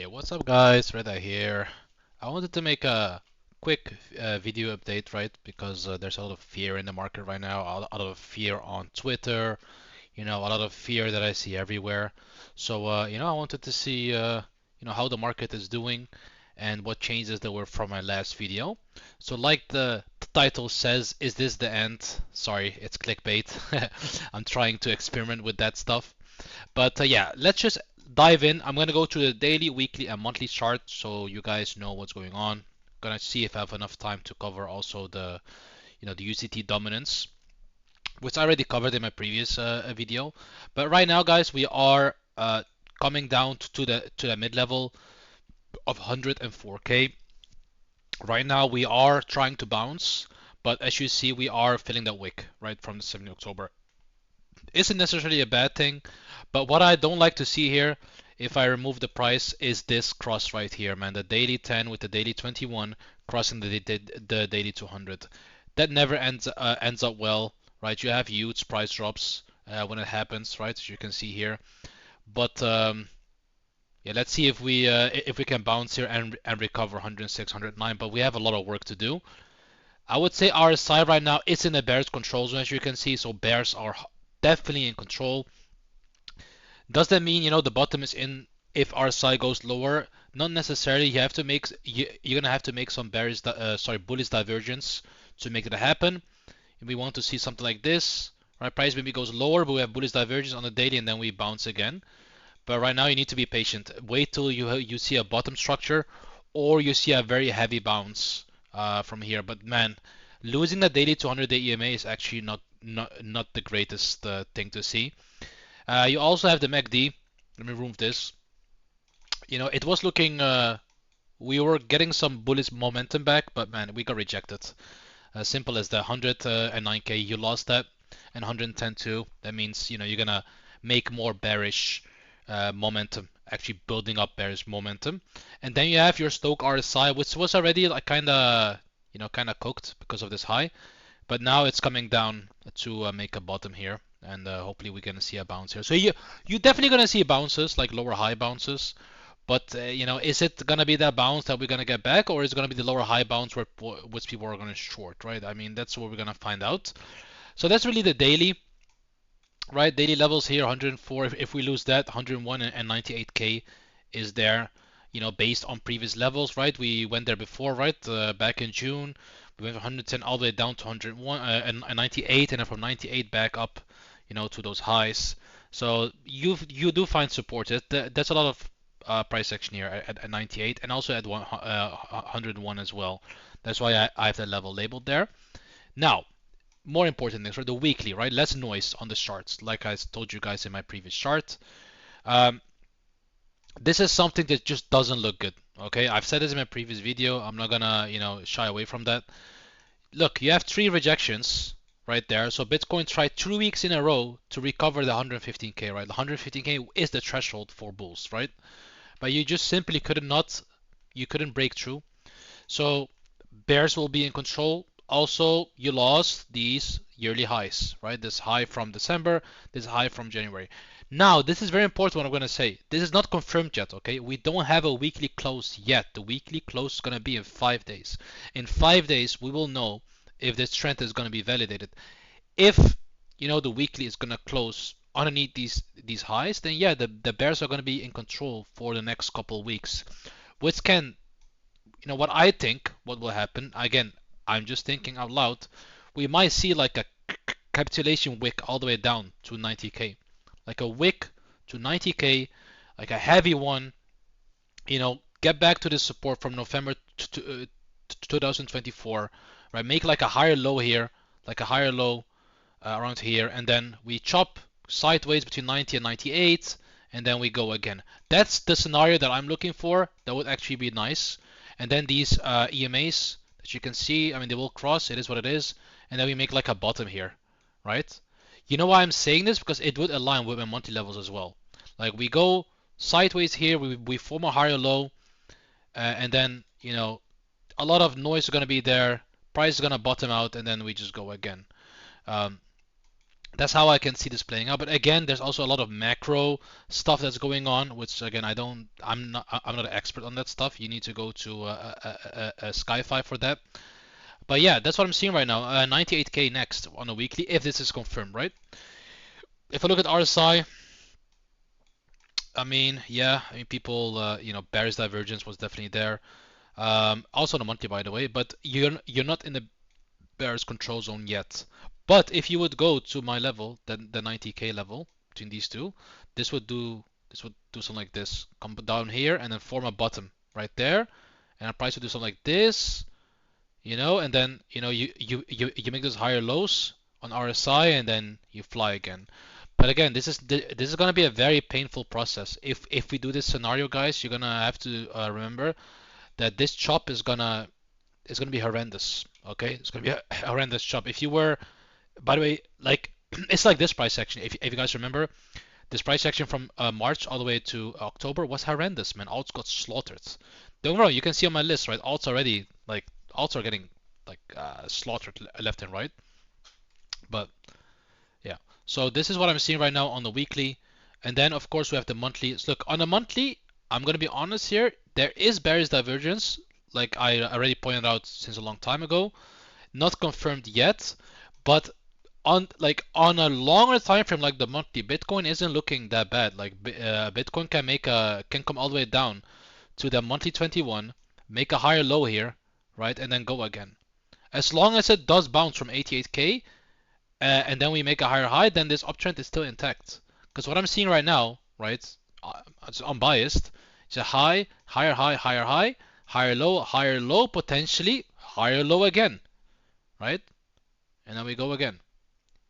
Hey, what's up guys? Reda here. I wanted to make a quick video update, right? Because there's a lot of fear in the market right now, a lot of fear on Twitter, a lot of fear that I see everywhere. So, I wanted to see, how the market is doing and what changes there were from my last video. So, like the title says, is this the end? Sorry, it's clickbait. I'm trying to experiment with that stuff. But yeah, let's just dive in. I'm gonna go to the daily, weekly, and monthly chart so you guys know what's going on. Gonna see if I have enough time to cover also the UCT dominance, which I already covered in my previous video. But right now, guys, we are coming down to the mid level of 104k. Right now, we are trying to bounce, but as you see, we are filling that wick right from the 7th of October. Isn't necessarily a bad thing, but what I don't like to see here, if I remove the price, is this cross right here, man. The daily 10 with the daily 21 crossing the daily 200. That never ends up well, right? You have huge price drops when it happens, right? As you can see here. But yeah, let's see if we can bounce here and recover 106, 109. But we have a lot of work to do. I would say RSI right now is in a bear's control zone, as you can see. So bears are definitely in control. Does that mean the bottom is in if RSI goes lower? Not necessarily. You're gonna have to make some bullish divergence to make that happen. If we want to see something like this, right? Price maybe goes lower, but we have bullish divergence on the daily, and then we bounce again. But right now you need to be patient. Wait till you see a bottom structure, or you see a very heavy bounce from here. But man, losing the daily 200-day EMA is actually not the greatest thing to see. You also have the MACD. Let me remove this. It was looking. We were getting some bullish momentum back, but man, we got rejected. Simple as that. 109k, you lost that, and 110 too. That means you're gonna make more bearish momentum, actually building up bearish momentum. And then you have your Stochk RSI, which was already like kind of cooked because of this high. But now it's coming down to make a bottom here, and hopefully we're gonna see a bounce here. So you definitely gonna see bounces, like lower high bounces. But is it gonna be that bounce that we're gonna get back, or is it gonna be the lower high bounce where which people are gonna short, right? I mean, that's what we're gonna find out. So that's really the daily, right? Daily levels here, 104. If we lose that, 101 and 98k is there, based on previous levels, right? We went there before, right? Back in June, we went from 110 all the way down to 101 and 98, and then from 98 back up, to those highs. So you do find support. That's a lot of price action here at 98, and also at 101 as well. That's why I have that level labeled there. Now, more important things, right? The weekly, right? Less noise on the charts, like I told you guys in my previous chart. Um, this is something that just doesn't look good. Okay, I've said this in my previous video. I'm not gonna, shy away from that. Look, you have three rejections right there. So Bitcoin tried 2 weeks in a row to recover the 115k, right? The 115k is the threshold for bulls, right? But you just simply you couldn't break through. So bears will be in control. Also, you lost these yearly highs, right? This high from December, this high from January. Now, this is very important what I'm going to say. This is not confirmed yet, okay? We don't have a weekly close yet. The weekly close is going to be in 5 days. In 5 days, we will know if this trend is going to be validated. If, the weekly is going to close underneath these highs, then yeah, the bears are going to be in control for the next couple of weeks, which can what I think what will happen, again, I'm just thinking out loud, we might see like a capitulation wick all the way down to 90k. Like a wick to 90k, like a heavy one, get back to the support from November 2024, right? Make like a higher low here, like a higher low around here, and then we chop sideways between 90 and 98, and then we go again. That's the scenario that I'm looking for. That would actually be nice. And then these EMAs that you can see, I mean, they will cross. It is what it is. And then we make like a bottom here, right? You know why I'm saying this? Because it would align with my monthly levels as well. Like we go sideways here, we form a higher low, and then a lot of noise is gonna be there. Price is gonna bottom out, and then we just go again. Um, That's how I can see this playing out. But again, there's also a lot of macro stuff that's going on, which again I'm not an expert on that stuff. You need to go to Skyfi for that. But yeah, that's what I'm seeing right now. 98k next on a weekly if this is confirmed, right? If I look at RSI, I mean, yeah, I mean people, bearish divergence was definitely there. Also on the monthly, by the way, but you're not in the bearish control zone yet. But if you would go to my level, then the 90k level between these two, this would do something like this. Come down here and then form a bottom right there, and a price would do something like this, and then you make those higher lows on RSI, and then you fly again. But again, this is gonna be a very painful process. If we do this scenario, guys, you're gonna have to remember that this chop is gonna be horrendous. Okay, it's gonna be a horrendous chop. If you were, by the way, like it's like this price action. If you guys remember, this price action from March all the way to October was horrendous, man. Alts got slaughtered. Don't get me wrong, you can see on my list, right? Alts are getting like slaughtered left and right. But yeah, so this is what I'm seeing right now on the weekly, and then of course we have the monthly. So look, on the monthly, I'm gonna be honest here. There is bearish divergence, like I already pointed out since a long time ago. Not confirmed yet, but on a longer time frame, like the monthly, Bitcoin isn't looking that bad. Like Bitcoin can come all the way down to the monthly 21, make a higher low here, right, and then go again. As long as it does bounce from 88k, and then we make a higher high, then this uptrend is still intact. Because what I'm seeing right now, right, it's unbiased. It's a high, higher high, higher high, higher low, potentially higher low again, right? And then we go again.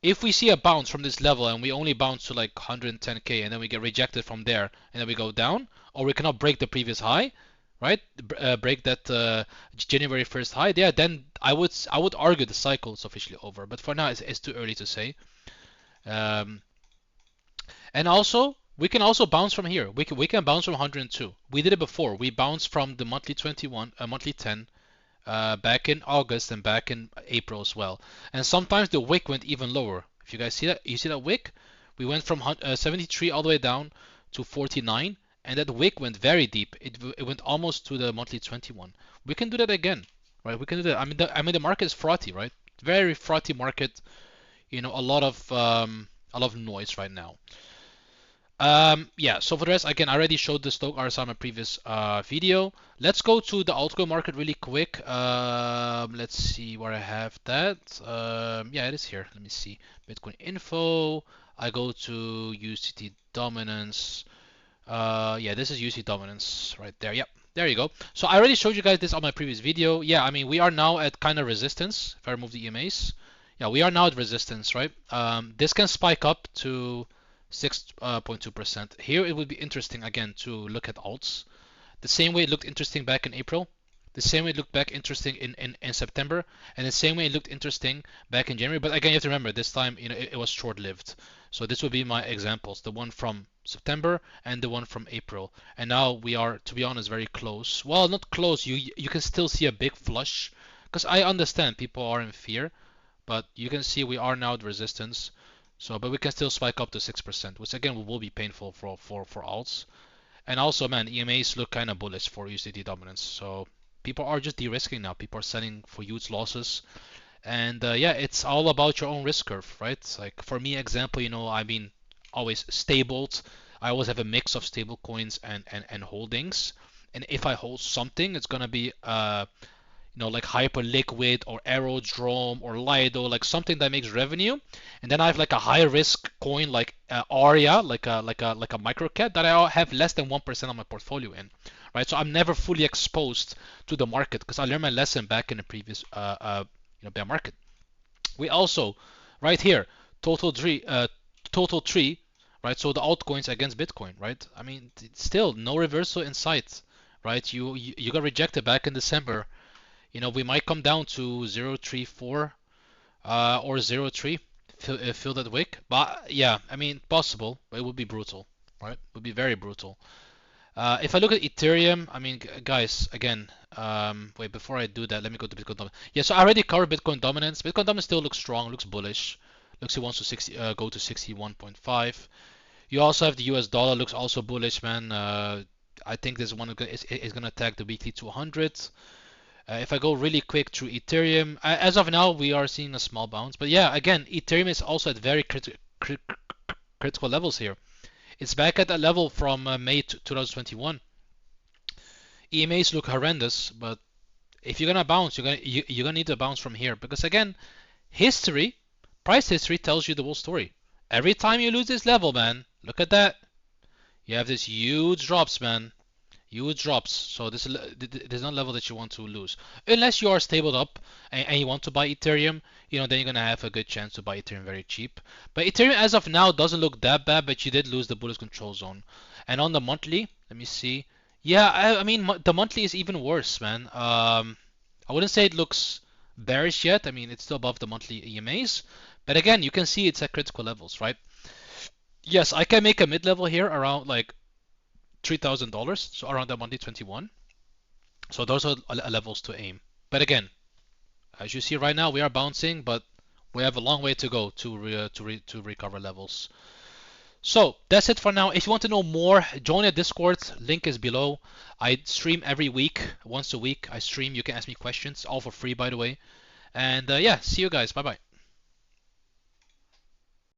If we see a bounce from this level and we only bounce to like 110k and then we get rejected from there and then we go down, or we cannot break the previous high, right? Break that January 1st high, yeah, then I would argue the cycle is officially over. But for now, it's too early to say. Um, and also, we can also bounce from here. We can bounce from 102. We did it before. We bounced from the monthly 21, monthly 10, back in August and back in April as well. And sometimes the wick went even lower. If you guys see that, you see that wick? We went from 73 all the way down to 49, and that wick went very deep. It went almost to the monthly 21. We can do that again, right? We can do that. I mean the market is frothy, right? Very frothy market. A lot of noise right now. Yeah, so for the rest, again, I already showed the Stoke RSI in my previous video. Let's go to the altcoin market really quick. Let's see where I have that. Yeah, it is here. Let me see. Bitcoin info. I go to UCT dominance. Yeah, this is UCT dominance right there. Yep, there you go. So I already showed you guys this on my previous video. Yeah, I mean, we are now at kind of resistance. If I remove the EMAs. Yeah, we are now at resistance, right? This can spike up to 6.2%. Here it would be interesting again to look at alts. The same way it looked interesting back in April, the same way it looked back interesting in September, and the same way it looked interesting back in January. But again, you have to remember this time, it was short-lived. So this would be my examples, the one from September and the one from April. And now we are, to be honest, very close. Well, not close. You can still see a big flush, because I understand people are in fear, but you can see we are now at resistance. So, but we can still spike up to 6%, which again will be painful for alts. And also, man, EMAs look kind of bullish for USDT dominance. So people are just de-risking now. People are selling for huge losses. And yeah, it's all about your own risk curve, right? Like for me, example, I mean, always stabled. I always have a mix of stable coins and holdings. And if I hold something, it's gonna be like Hyperliquid or Aerodrome or Lido, like something that makes revenue. And then I have like a high risk coin like Aria, like a microcap that I have less than 1% of my portfolio in, right? So I'm never fully exposed to the market because I learned my lesson back in the previous bear market. We also right here total tree, right? So the altcoins against Bitcoin, right? I mean, still no reversal in sight, right? You got rejected back in December. We might come down to 0.34 or 0.3, fill that wick. But yeah, I mean, possible, but it would be brutal, right? It would be very brutal. If I look at Ethereum, I mean, guys, again, wait, before I do that, let me go to Bitcoin dominance. Yeah, so I already covered Bitcoin dominance. Bitcoin dominance still looks strong, looks bullish. Looks he wants to go to 61.5. You also have the US dollar, looks also bullish, man. I think this one is gonna tag the weekly 200. If I go really quick through Ethereum, as of now we are seeing a small bounce, but yeah, again, Ethereum is also at very critical levels here. It's back at that level from May 2021. EMAs look horrendous, but if you're gonna bounce, you're gonna need to bounce from here because again, history, price history tells you the whole story. Every time you lose this level, man, look at that. You have this huge drops, man. Huge drops. So this is not a level that you want to lose. Unless you are stabled up and you want to buy Ethereum, then you're gonna have a good chance to buy Ethereum very cheap. But Ethereum as of now doesn't look that bad, but you did lose the bullish control zone. And on the monthly, let me see. Yeah, I mean the monthly is even worse, man. I wouldn't say it looks bearish yet. I mean it's still above the monthly EMAs, but again you can see it's at critical levels, right? Yes, I can make a mid-level here around like $3,000, so around the monthly 21. So those are levels to aim. But again, as you see right now, we are bouncing, but we have a long way to go to recover levels. So that's it for now. If you want to know more, join the Discord. Link is below. I stream every week, once a week. I stream. You can ask me questions, all for free, by the way. And yeah, see you guys. Bye bye.